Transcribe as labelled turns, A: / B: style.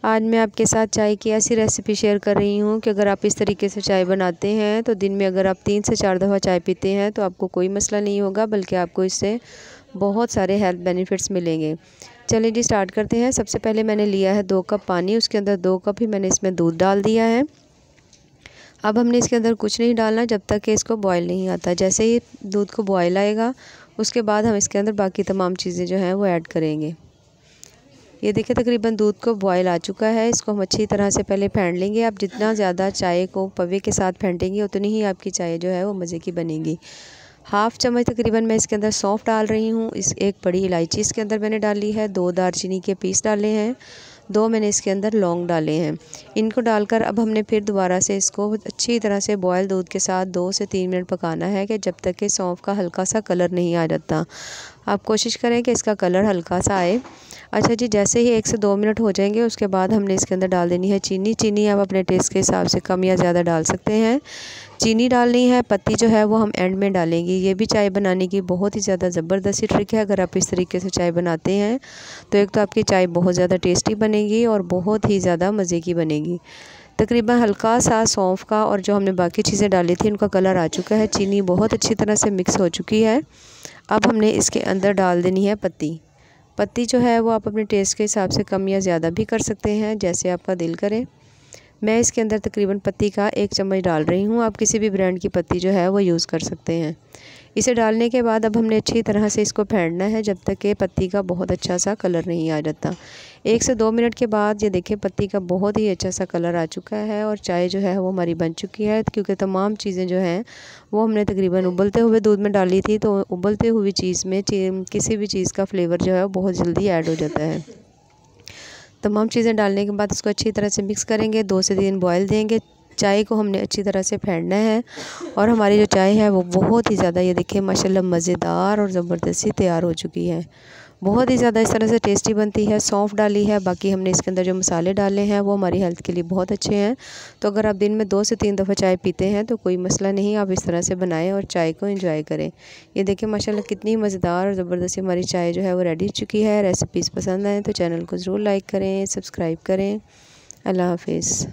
A: आज मैं आपके साथ चाय की ऐसी रेसिपी शेयर कर रही हूँ कि अगर आप इस तरीके से चाय बनाते हैं तो दिन में अगर आप 3 से 4 दफ़ा चाय पीते हैं तो आपको कोई मसला नहीं होगा, बल्कि आपको इससे बहुत सारे हेल्थ बेनिफिट्स मिलेंगे। चलिए जी स्टार्ट करते हैं। सबसे पहले मैंने लिया है 2 कप पानी, उसके अंदर 2 कप ही मैंने इसमें दूध डाल दिया है। अब हमने इसके अंदर कुछ नहीं डालना जब तक कि इसको बॉयल नहीं आता। जैसे ही दूध को बॉयल आएगा उसके बाद हम इसके अंदर बाकी तमाम चीज़ें जो हैं वो ऐड करेंगे। ये देखिए तकरीबन दूध को बॉयल आ चुका है। इसको हम अच्छी तरह से पहले फेंट लेंगे। आप जितना ज़्यादा चाय को पवे के साथ फेंटेंगे उतनी ही आपकी चाय जो है वो मज़े की बनेगी। हाफ़ चम्मच तकरीबन मैं इसके अंदर सौंफ डाल रही हूँ। एक बड़ी इलायची इसके अंदर मैंने डाली है, 2 दालचीनी के पीस डाले हैं, 2 मैंने इसके अंदर लौंग डाले हैं। इनको डालकर अब हमने फिर दोबारा से इसको अच्छी तरह से बॉयल दूध के साथ 2 से 3 मिनट पकाना है कि जब तक कि सौंफ का हल्का सा कलर नहीं आ जाता। आप कोशिश करें कि इसका कलर हल्का सा आए। अच्छा जी, जैसे ही 1 से 2 मिनट हो जाएंगे उसके बाद हमने इसके अंदर डाल देनी है चीनी। चीनी आप अपने टेस्ट के हिसाब से कम या ज़्यादा डाल सकते हैं। चीनी डालनी है, पत्ती जो है वो हम एंड में डालेंगे। ये भी चाय बनाने की बहुत ही ज़्यादा ज़बरदस्त ट्रिक है। अगर आप इस तरीके से चाय बनाते हैं तो एक तो आपकी चाय बहुत ज़्यादा टेस्टी बनेगी और बहुत ही ज़्यादा मज़े की बनेगी। तकरीबन हल्का सा सौंफ का और जो हमने बाकी चीज़ें डाली थी उनका कलर आ चुका है। चीनी बहुत अच्छी तरह से मिक्स हो चुकी है। अब हमने इसके अंदर डाल देनी है पत्ती। पत्ती जो है वो आप अपने टेस्ट के हिसाब से कम या ज़्यादा भी कर सकते हैं, जैसे आपका दिल करे। मैं इसके अंदर तकरीबन पत्ती का 1 चम्मच डाल रही हूँ। आप किसी भी ब्रांड की पत्ती जो है वो यूज़ कर सकते हैं। इसे डालने के बाद अब हमने अच्छी तरह से इसको फेंटना है जब तक कि पत्ती का बहुत अच्छा सा कलर नहीं आ जाता। 1 से 2 मिनट के बाद ये देखिए पत्ती का बहुत ही अच्छा सा कलर आ चुका है और चाय जो है वो हमारी बन चुकी है। क्योंकि तमाम चीज़ें जो हैं वो हमने तकरीबन उबलते हुए दूध में डाली थी, तो उबलते हुई चीज़ में किसी भी चीज़ का फ्लेवर जो है वो बहुत जल्दी ऐड हो जाता है। तमाम चीज़ें डालने के बाद इसको अच्छी तरह से मिक्स करेंगे, 2 से 3 बॉयल देंगे। चाय को हमने अच्छी तरह से फेंटना है और हमारी जो चाय है वो बहुत ही ज़्यादा ये देखिए माशाल्लाह मज़ेदार और ज़बरदस्ती तैयार हो चुकी है। बहुत ही ज़्यादा इस तरह से टेस्टी बनती है। सौंफ डाली है, बाकी हमने इसके अंदर जो मसाले डाले हैं वो हमारी हेल्थ के लिए बहुत अच्छे हैं। तो अगर आप दिन में 2 से 3 दफ़ा चाय पीते हैं तो कोई मसला नहीं, आप इस तरह से बनाएं और चाय को एंजॉय करें। ये देखिए माशाल्लाह कितनी मज़ेदार और ज़बरदस्ती हमारी चाय जो है वो रेडी हो चुकी है। रेसिपीज़ पसंद आए तो चैनल को ज़रूर लाइक करें, सब्सक्राइब करें। अल्लाह हाफ़िज़।